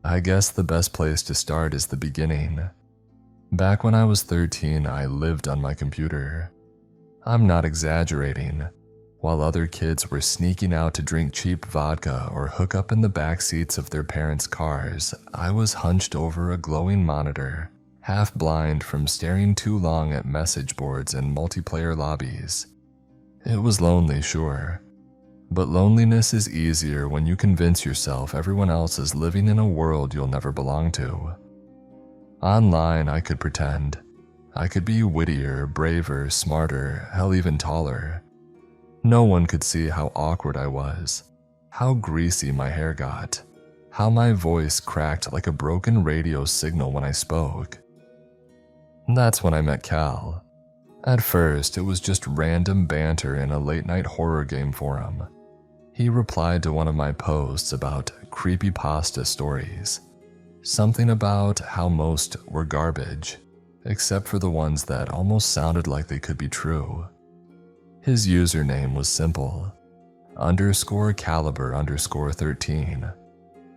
I guess the best place to start is the beginning. Back when I was 13, I lived on my computer. I'm not exaggerating. While other kids were sneaking out to drink cheap vodka or hook up in the back seats of their parents' cars, I was hunched over a glowing monitor, half blind from staring too long at message boards and multiplayer lobbies. It was lonely, sure, but loneliness is easier when you convince yourself everyone else is living in a world you'll never belong to. Online, I could pretend. I could be wittier, braver, smarter, hell, even taller. No one could see how awkward I was, how greasy my hair got, how my voice cracked like a broken radio signal when I spoke. That's when I met Cal. At first, it was just random banter in a late-night horror game forum. He replied to one of my posts about creepypasta stories. Something about how most were garbage, except for the ones that almost sounded like they could be true. His username was simple, _caliber_13.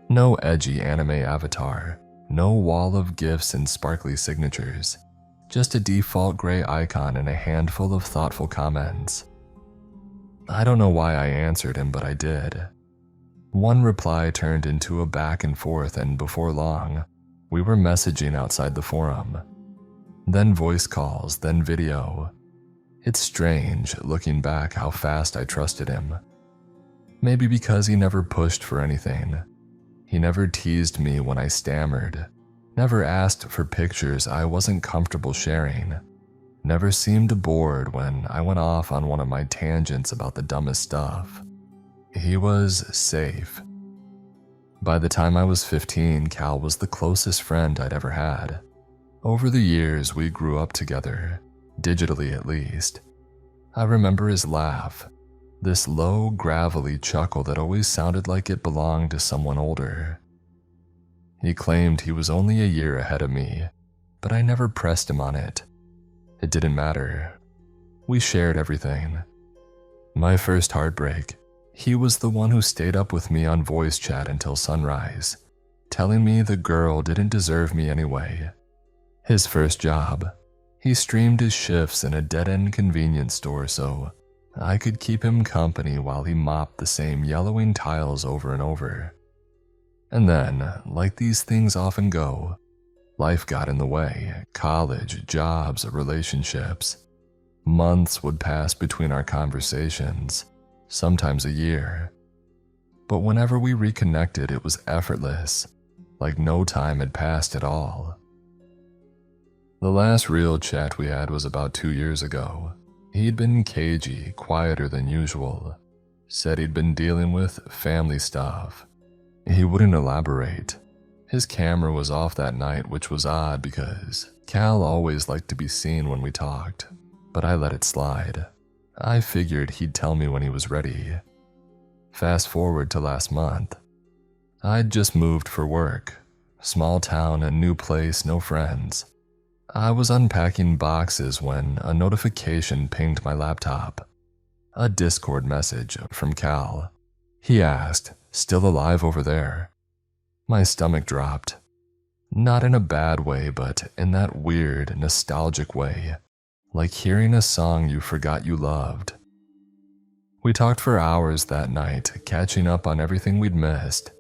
No edgy anime avatar, no wall of GIFs and sparkly signatures, just a default gray icon and a handful of thoughtful comments. I don't know why I answered him, but I did. One reply turned into a back and forth, and before long, we were messaging outside the forum. Then voice calls, then video. It's strange, looking back, how fast I trusted him. Maybe because he never pushed for anything. He never teased me when I stammered, never asked for pictures I wasn't comfortable sharing, never seemed bored when I went off on one of my tangents about the dumbest stuff. He was safe. By the time I was 15, Cal was the closest friend I'd ever had. Over the years, we grew up together, digitally at least. I remember his laugh, this low, gravelly chuckle that always sounded like it belonged to someone older. He claimed he was only a year ahead of me, but I never pressed him on it. It didn't matter. We shared everything. My first heartbreak, he was the one who stayed up with me on voice chat until sunrise, telling me the girl didn't deserve me anyway. His first job, he streamed his shifts in a dead-end convenience store so I could keep him company while he mopped the same yellowing tiles over and over. And then, like these things often go, life got in the way. College, jobs, relationships. Months would pass between our conversations, sometimes a year. But whenever we reconnected, it was effortless, like no time had passed at all. The last real chat we had was about 2 years ago. He'd been cagey, quieter than usual. Said he'd been dealing with family stuff. He wouldn't elaborate. His camera was off that night, which was odd because Cal always liked to be seen when we talked, but I let it slide. I figured he'd tell me when he was ready. Fast forward to last month. I'd just moved for work. Small town, a new place, no friends. I was unpacking boxes when a notification pinged my laptop. A Discord message from Cal. He asked, "Still alive over there?" My stomach dropped. Not in a bad way, but in that weird, nostalgic way. Like hearing a song you forgot you loved. We talked for hours that night, catching up on everything we'd missed.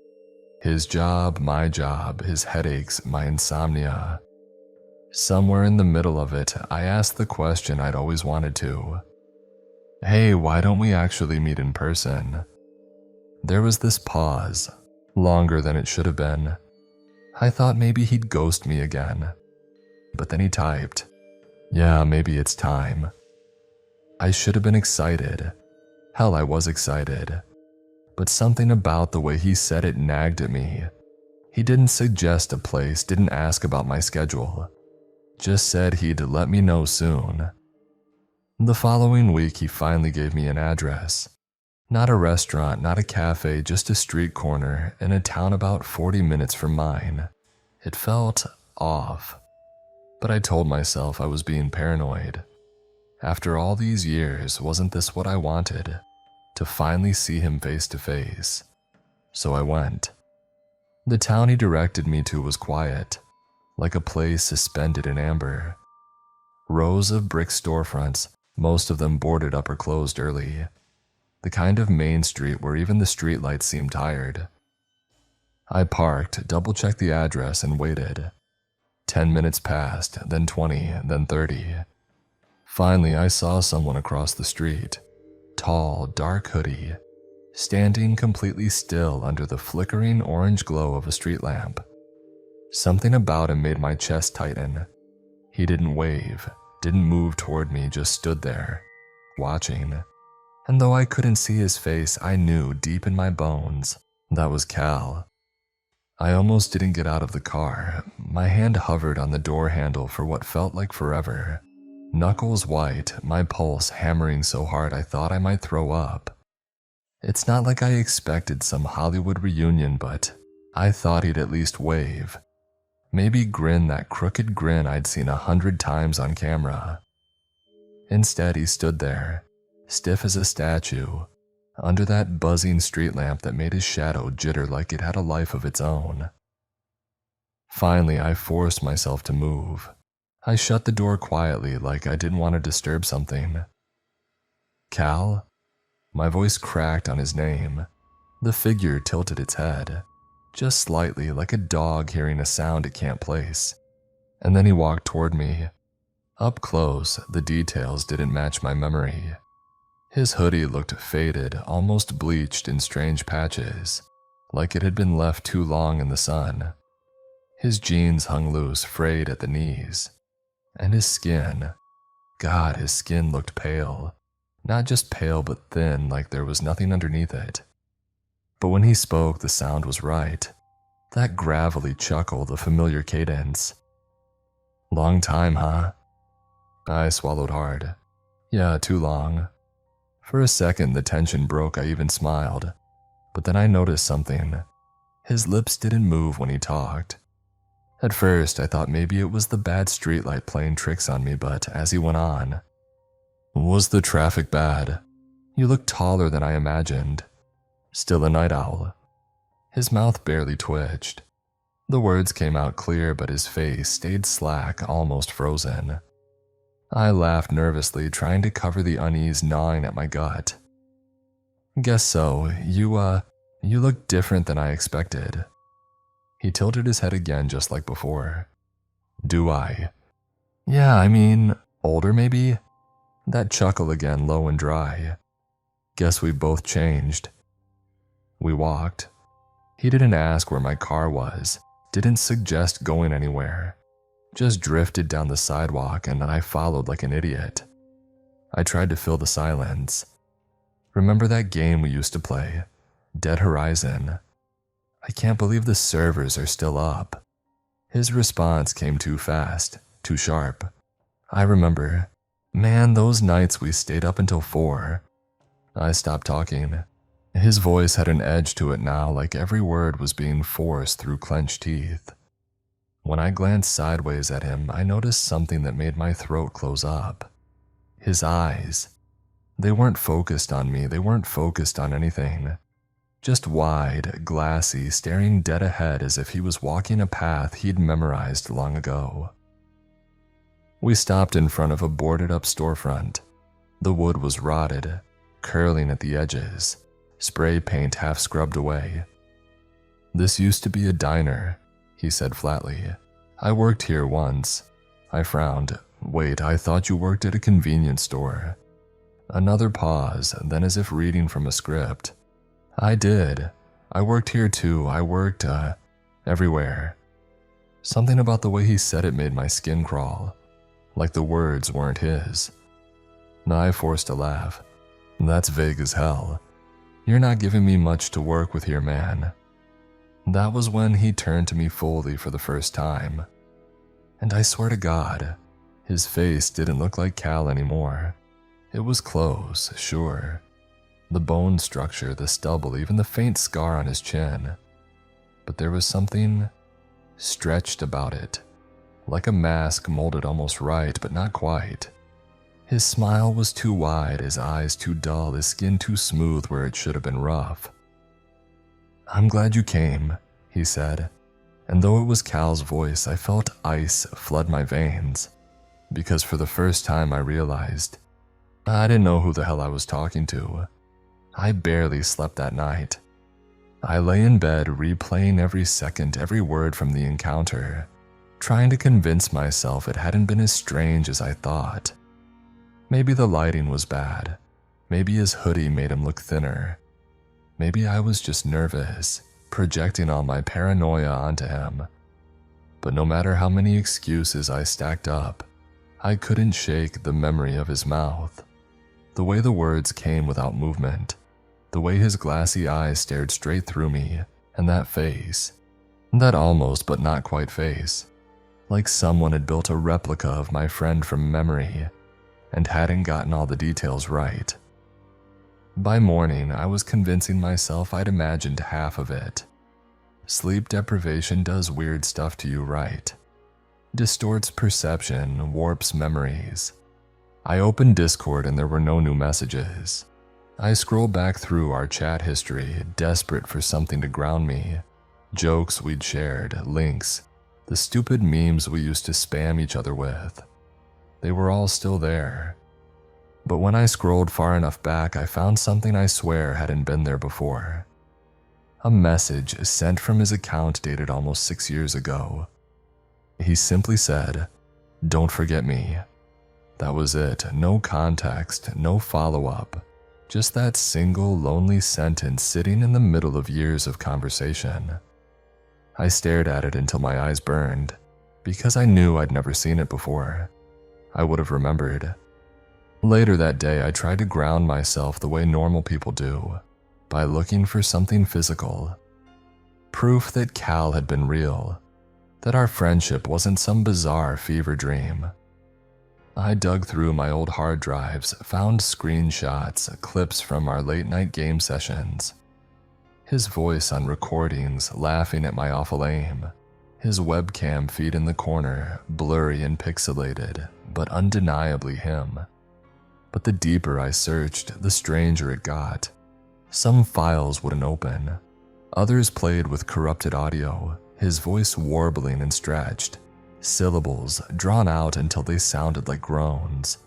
His job, his headaches, my insomnia. Somewhere in the middle of it, I asked the question I'd always wanted to. "Hey, why don't we actually meet in person?" There was this pause, longer than it should have been. I thought maybe he'd ghost me again. But then he typed, "Yeah, maybe it's time." I should have been excited. Hell, I was excited. But something about the way he said it nagged at me. He didn't suggest a place, didn't ask about my schedule. Just said he'd let me know soon. The following week, he finally gave me an address. Not a restaurant, not a cafe, just a street corner in a town about 40 minutes from mine. It felt off. But I told myself I was being paranoid. After all these years, wasn't this what I wanted? To finally see him face to face. So I went. The town he directed me to was quiet, like a place suspended in amber. Rows of brick storefronts, most of them boarded up or closed early. The kind of main street where even the streetlights seemed tired. I parked, double-checked the address, and waited. 10 minutes passed, then 20, then 30. Finally, I saw someone across the street. Tall, dark hoodie, standing completely still under the flickering orange glow of a street lamp. Something about him made my chest tighten. He didn't wave, didn't move toward me, just stood there, watching. And though I couldn't see his face, I knew deep in my bones that was Cal. I almost didn't get out of the car. My hand hovered on the door handle for what felt like forever. Knuckles white, my pulse hammering so hard I thought I might throw up. It's not like I expected some Hollywood reunion, but I thought he'd at least wave. Maybe grin that crooked grin I'd seen 100 times on camera. Instead, he stood there, stiff as a statue, under that buzzing street lamp that made his shadow jitter like it had a life of its own. Finally, I forced myself to move. I shut the door quietly like I didn't want to disturb something. Cal? My voice cracked on his name. The figure tilted its head, just slightly, like a dog hearing a sound it can't place. And then he walked toward me. Up close, the details didn't match my memory. His hoodie looked faded, almost bleached in strange patches, like it had been left too long in the sun. His jeans hung loose, frayed at the knees. And his skin, God, his skin looked pale. Not just pale, but thin, like there was nothing underneath it. But when he spoke, the sound was right. That gravelly chuckle, the familiar cadence. Long time, huh? I swallowed hard. Yeah, too long. For a second, the tension broke. I even smiled. But then I noticed something. His lips didn't move when he talked. At first, I thought maybe it was the bad streetlight playing tricks on me, but as he went on, "Was the traffic bad? You look taller than I imagined. Still a night owl?" His mouth barely twitched. The words came out clear, but his face stayed slack, almost frozen. I laughed nervously, trying to cover the unease gnawing at my gut. "Guess so. You look different than I expected." He tilted his head again just like before. "Do I?" "Yeah, I mean, older maybe?" That chuckle again, low and dry. "Guess we've both changed." We walked. He didn't ask where my car was, didn't suggest going anywhere. Just drifted down the sidewalk and I followed like an idiot. I tried to fill the silence. "Remember that game we used to play? Dead Horizon? I can't believe the servers are still up." His response came too fast, too sharp. "I remember. Man, those nights we stayed up until 4. I stopped talking. His voice had an edge to it now, like every word was being forced through clenched teeth. When I glanced sideways at him, I noticed something that made my throat close up. His eyes. They weren't focused on me, they weren't focused on anything. Just wide, glassy, staring dead ahead as if he was walking a path he'd memorized long ago. We stopped in front of a boarded-up storefront. The wood was rotted, curling at the edges, spray paint half scrubbed away. "This used to be a diner," he said flatly. "I worked here once." I frowned. "Wait, I thought you worked at a convenience store." Another pause, then as if reading from a script. "I did. I worked here too. I worked, everywhere." Something about the way he said it made my skin crawl, like the words weren't his. I forced a laugh. "That's vague as hell. You're not giving me much to work with here, man." That was when he turned to me fully for the first time. And I swear to God, his face didn't look like Cal anymore. It was close, sure. The bone structure, the stubble, even the faint scar on his chin. But there was something stretched about it, like a mask molded almost right, but not quite. His smile was too wide, his eyes too dull, his skin too smooth where it should have been rough. "I'm glad you came," he said, and though it was Cal's voice, I felt ice flood my veins, because for the first time I realized I didn't know who the hell I was talking to. I barely slept that night. I lay in bed replaying every second, every word from the encounter, trying to convince myself it hadn't been as strange as I thought. Maybe the lighting was bad. Maybe his hoodie made him look thinner. Maybe I was just nervous, projecting all my paranoia onto him. But no matter how many excuses I stacked up, I couldn't shake the memory of his mouth. The way the words came without movement, the way his glassy eyes stared straight through me, and that face, that almost but not quite face, like someone had built a replica of my friend from memory and hadn't gotten all the details right. By morning, I was convincing myself I'd imagined half of it. Sleep deprivation does weird stuff to you, right? Distorts perception, warps memories. I opened Discord and there were no new messages. I scrolled back through our chat history, desperate for something to ground me. Jokes we'd shared, links, the stupid memes we used to spam each other with. They were all still there. But when I scrolled far enough back, I found something I swear hadn't been there before. A message sent from his account dated almost 6 years ago. He simply said, "Don't forget me." That was it, no context, no follow-up. Just that single lonely sentence sitting in the middle of years of conversation. I stared at it until my eyes burned, because I knew I'd never seen it before. I would have remembered. Later that day, I tried to ground myself the way normal people do, by looking for something physical. Proof that Cal had been real, that our friendship wasn't some bizarre fever dream. I dug through my old hard drives, found screenshots, clips from our late-night game sessions. His voice on recordings, laughing at my awful aim. His webcam feed in the corner, blurry and pixelated, but undeniably him. But the deeper I searched, the stranger it got. Some files wouldn't open. Others played with corrupted audio, his voice warbling and stretched, syllables drawn out until they sounded like groans.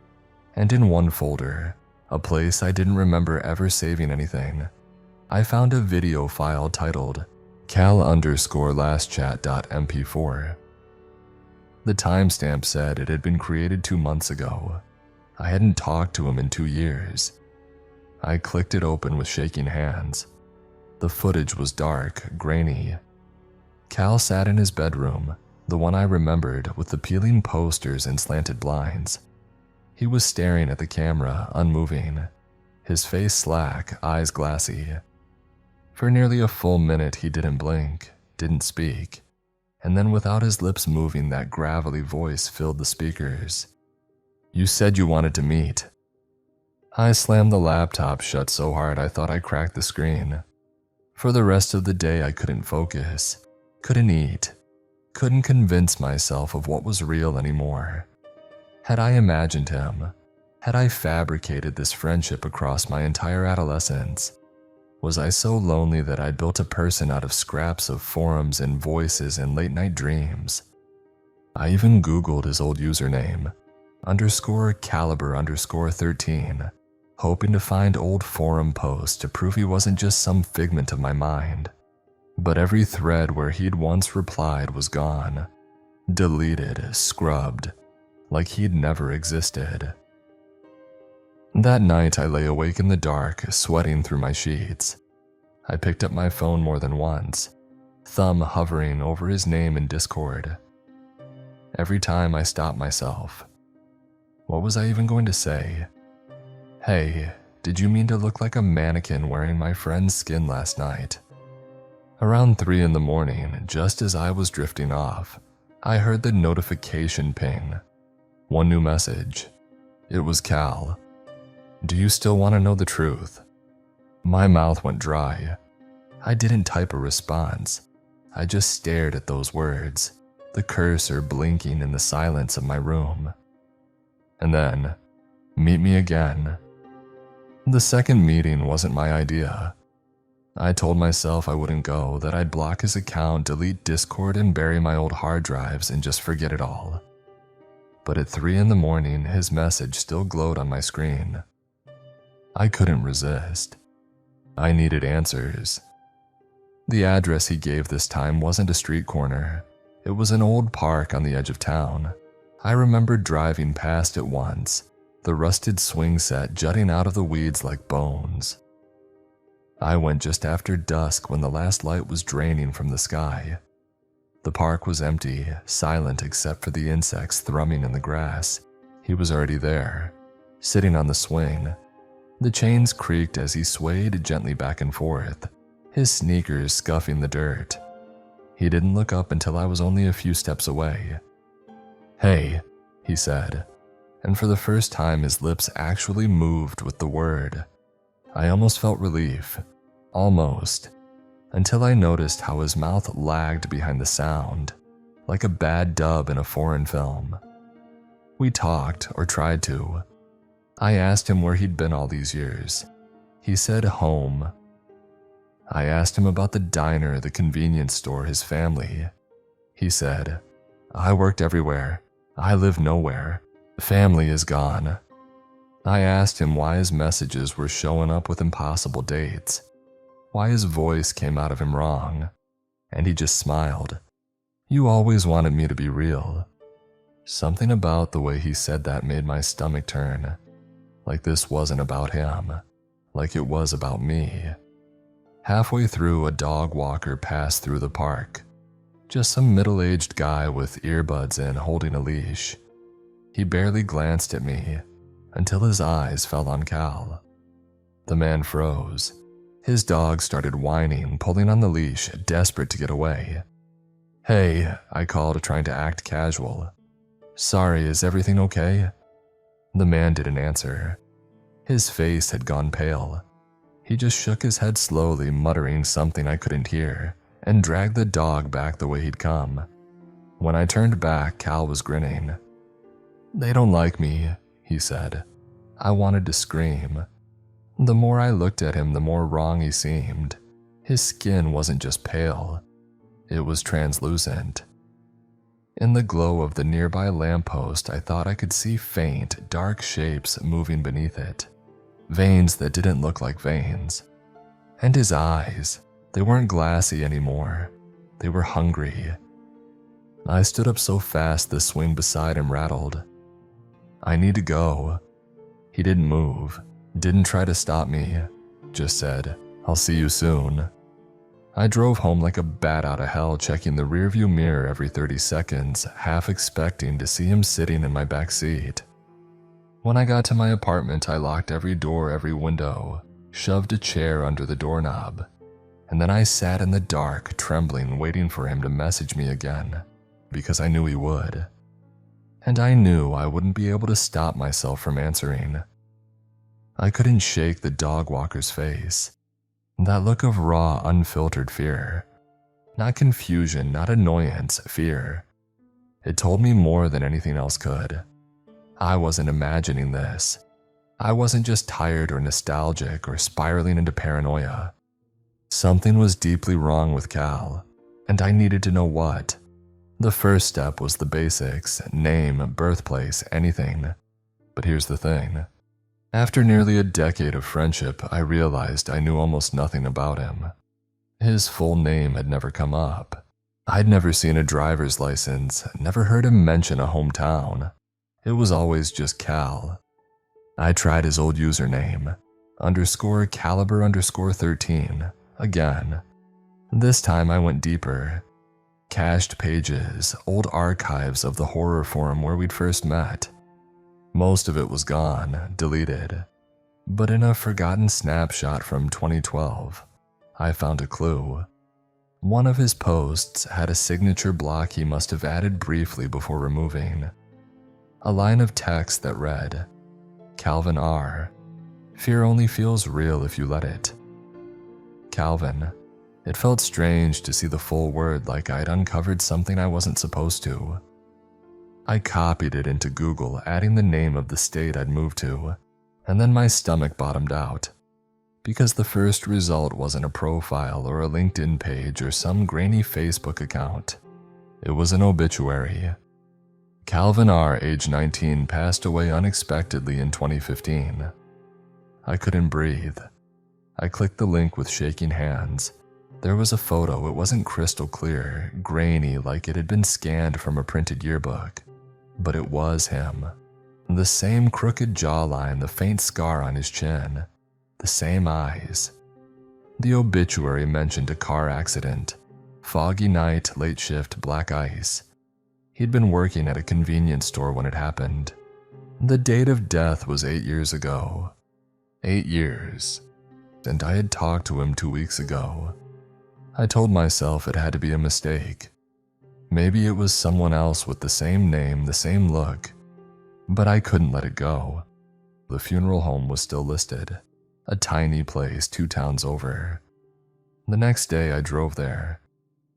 And in one folder, a place I didn't remember ever saving anything, I found a video file titled cal_lastchat.mp4. The timestamp said it had been created 2 months ago. I hadn't talked to him in 2 years. I clicked it open with shaking hands. The footage was dark, grainy. Cal sat in his bedroom, the one I remembered, with the peeling posters and slanted blinds. He was staring at the camera, unmoving, his face slack, eyes glassy. For nearly a full minute he didn't blink, didn't speak, and then without his lips moving, that gravelly voice filled the speakers. "You said you wanted to meet." I slammed the laptop shut so hard I thought I cracked the screen. For the rest of the day I couldn't focus, couldn't eat, couldn't convince myself of what was real anymore. Had I imagined him? Had I fabricated this friendship across my entire adolescence? Was I so lonely that I'd built a person out of scraps of forums and voices and late-night dreams? I even Googled his old username, _caliber_13, hoping to find old forum posts to prove he wasn't just some figment of my mind. But every thread where he'd once replied was gone, deleted, scrubbed, like he'd never existed. That night I lay awake in the dark, sweating through my sheets. I picked up my phone more than once, thumb hovering over his name in Discord. Every time I stopped myself. What was I even going to say? "Hey, did you mean to look like a mannequin wearing my friend's skin last night?" Around 3 in the morning, just as I was drifting off, I heard the notification ping. One new message. It was Cal. "Do you still want to know the truth?" My mouth went dry. I didn't type a response. I just stared at those words, the cursor blinking in the silence of my room. And then, "Meet me again." The second meeting wasn't my idea. I told myself I wouldn't go, that I'd block his account, delete Discord, and bury my old hard drives and just forget it all. But at 3 in the morning, his message still glowed on my screen. I couldn't resist. I needed answers. The address he gave this time wasn't a street corner. It was an old park on the edge of town. I remembered driving past it once, the rusted swing set jutting out of the weeds like bones. I went just after dusk when the last light was draining from the sky. The park was empty, silent except for the insects thrumming in the grass. He was already there, sitting on the swing. The chains creaked as he swayed gently back and forth, his sneakers scuffing the dirt. He didn't look up until I was only a few steps away. "Hey," he said, and for the first time his lips actually moved with the word. I almost felt relief, almost, until I noticed how his mouth lagged behind the sound, like a bad dub in a foreign film. We talked, or tried to. I asked him where he'd been all these years. He said home. I asked him about the diner, the convenience store, his family. He said, "I worked everywhere. I live nowhere. Family is gone." I asked him why his messages were showing up with impossible dates, why his voice came out of him wrong, and he just smiled. "You always wanted me to be real." Something about the way he said that made my stomach turn, like this wasn't about him, like it was about me. Halfway through, a dog walker passed through the park, just some middle-aged guy with earbuds in holding a leash. He barely glanced at me until his eyes fell on Cal. The man froze. His dog started whining, pulling on the leash, desperate to get away. "Hey," I called, trying to act casual. "Sorry, is everything okay?" The man didn't answer. His face had gone pale. He just shook his head slowly, muttering something I couldn't hear, and dragged the dog back the way he'd come. When I turned back, Cal was grinning. "They don't like me," he said. I wanted to scream. The more I looked at him, the more wrong he seemed. His skin wasn't just pale. It was translucent. In the glow of the nearby lamppost, I thought I could see faint, dark shapes moving beneath it. Veins that didn't look like veins. And his eyes, they weren't glassy anymore. They were hungry. I stood up so fast the swing beside him rattled. "I need to go." He didn't move, didn't try to stop me, just said, "I'll see you soon." I drove home like a bat out of hell, checking the rearview mirror every 30 seconds, half expecting to see him sitting in my back seat. When I got to my apartment, I locked every door, every window, shoved a chair under the doorknob, and then I sat in the dark, trembling, waiting for him to message me again, because I knew he would. And I knew I wouldn't be able to stop myself from answering. I couldn't shake the dog walker's face. That look of raw, unfiltered fear. Not confusion, not annoyance, fear. It told me more than anything else could. I wasn't imagining this. I wasn't just tired or nostalgic or spiraling into paranoia. Something was deeply wrong with Cal, and I needed to know what. The first step was the basics, name, birthplace, anything. But here's the thing. After nearly a decade of friendship, I realized I knew almost nothing about him. His full name had never come up. I'd never seen a driver's license, never heard him mention a hometown. It was always just Cal. I tried his old username, _caliber_13, again. This time I went deeper. Cached pages, old archives of the horror forum where we'd first met. Most of it was gone, deleted. But in a forgotten snapshot from 2012, I found a clue. One of his posts had a signature block he must have added briefly before removing. A line of text that read, "Calvin R. Fear only feels real if you let it." Calvin. It felt strange to see the full word, like I'd uncovered something I wasn't supposed to. I copied it into Google, adding the name of the state I'd moved to, and then my stomach bottomed out. because the first result wasn't a profile or a LinkedIn page or some grainy Facebook account. It was an obituary. Calvin R., age 19, passed away unexpectedly in 2015. I couldn't breathe. I clicked the link with shaking hands. There was a photo. It wasn't crystal clear, grainy like it had been scanned from a printed yearbook. But it was him. The same crooked jawline, the faint scar on his chin, the same eyes. The obituary mentioned a car accident, foggy night, late shift, black ice. He'd been working at a convenience store when it happened. The date of death was 8 years ago. 8 years. And I had talked to him 2 weeks ago. I told myself it had to be a mistake. Maybe it was someone else with the same name, the same look. But I couldn't let it go. The funeral home was still listed. A tiny place 2 towns over. The next day I drove there.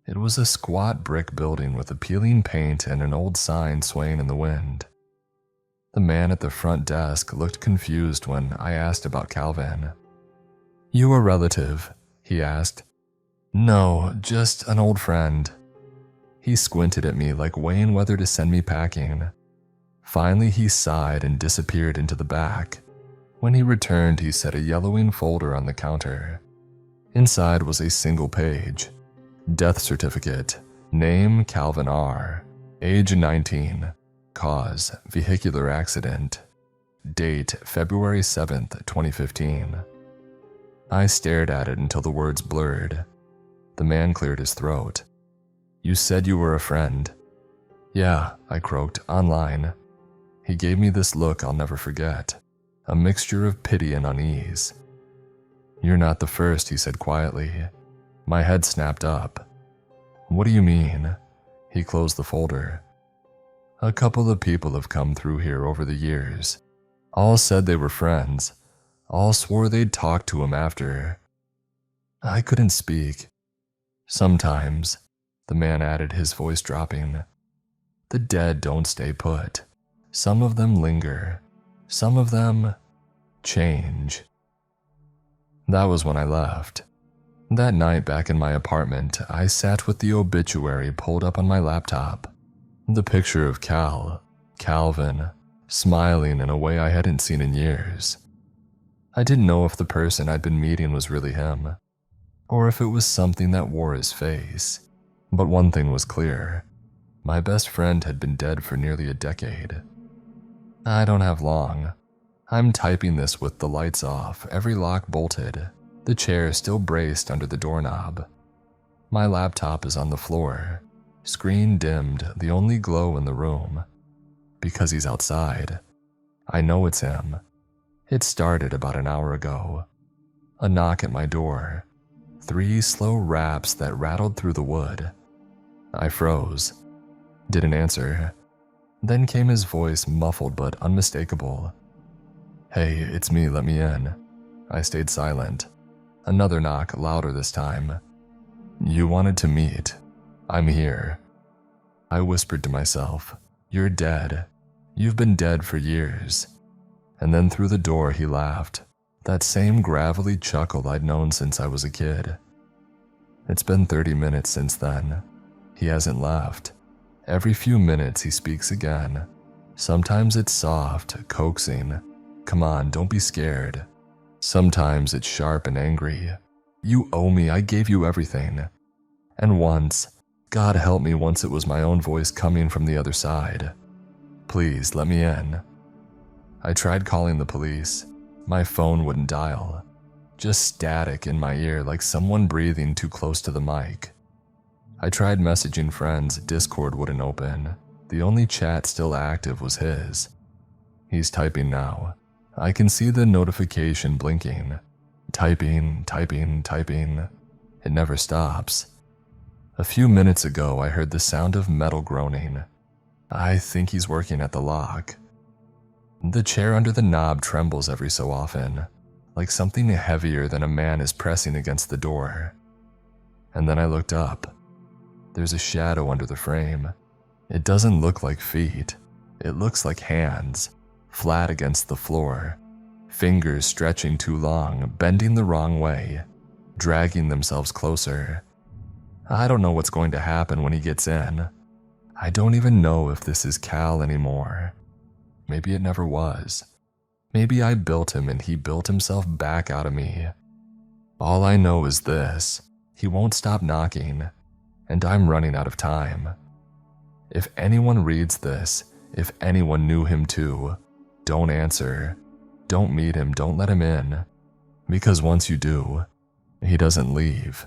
It was a squat brick building with a peeling paint and an old sign swaying in the wind. The man at the front desk looked confused when I asked about Calvin. "You a relative?" he asked. "No, just an old friend." He squinted at me like weighing whether to send me packing. Finally he sighed and disappeared into the back. When he returned, he set a yellowing folder on the counter. Inside was a single page. Death certificate. Name Calvin R. Age 19. Cause vehicular accident. Date February 7th, 2015. I stared at it until the words blurred. The man cleared his throat. "You said you were a friend." "Yeah," I croaked, "online." He gave me this look I'll never forget. A mixture of pity and unease. "You're not the first," he said quietly. My head snapped up. "What do you mean?" He closed the folder. "A couple of people have come through here over the years. All said they were friends. All swore they'd talk to him after." I couldn't speak. "Sometimes," the man added, his voice dropping, "the dead don't stay put. Some of them linger. Some of them change." That was when I left. That night back in my apartment, I sat with the obituary pulled up on my laptop. The picture of Calvin, smiling in a way I hadn't seen in years. I didn't know if the person I'd been meeting was really him, or if it was something that wore his face. But one thing was clear. My best friend had been dead for nearly a decade. I don't have long. I'm typing this with the lights off, every lock bolted, the chair still braced under the doorknob. My laptop is on the floor, screen dimmed, the only glow in the room. Because he's outside. I know it's him. It started about an hour ago. A knock at my door. 3 slow raps that rattled through the wood. I froze. Didn't answer. Then came his voice, muffled but unmistakable. "Hey, it's me, let me in." I stayed silent. Another knock, louder this time. "You wanted to meet. I'm here." I whispered to myself, "You're dead. You've been dead for years." And then through the door he laughed, that same gravelly chuckle I'd known since I was a kid. It's been 30 minutes since then. He hasn't left. Every few minutes he speaks again. Sometimes it's soft, coaxing. "Come on, don't be scared." Sometimes it's sharp and angry. "You owe me, I gave you everything." And once, God help me, once it was my own voice coming from the other side. "Please, let me in." I tried calling the police. My phone wouldn't dial. Just static in my ear like someone breathing too close to the mic. I tried messaging friends, Discord wouldn't open. The only chat still active was his. He's typing now. I can see the notification blinking. Typing, typing, typing. It never stops. A few minutes ago, I heard the sound of metal groaning. I think he's working at the lock. The chair under the knob trembles every so often, like something heavier than a man is pressing against the door. And then I looked up. There's a shadow under the frame. It doesn't look like feet. It looks like hands, flat against the floor. fingers stretching too long, bending the wrong way, dragging themselves closer. I don't know what's going to happen when he gets in. I don't even know if this is Cal anymore. Maybe it never was. Maybe I built him and he built himself back out of me. All I know is this: he won't stop knocking, and I'm running out of time. If anyone reads this, if anyone knew him too, don't answer. Don't meet him, don't let him in. Because once you do, he doesn't leave.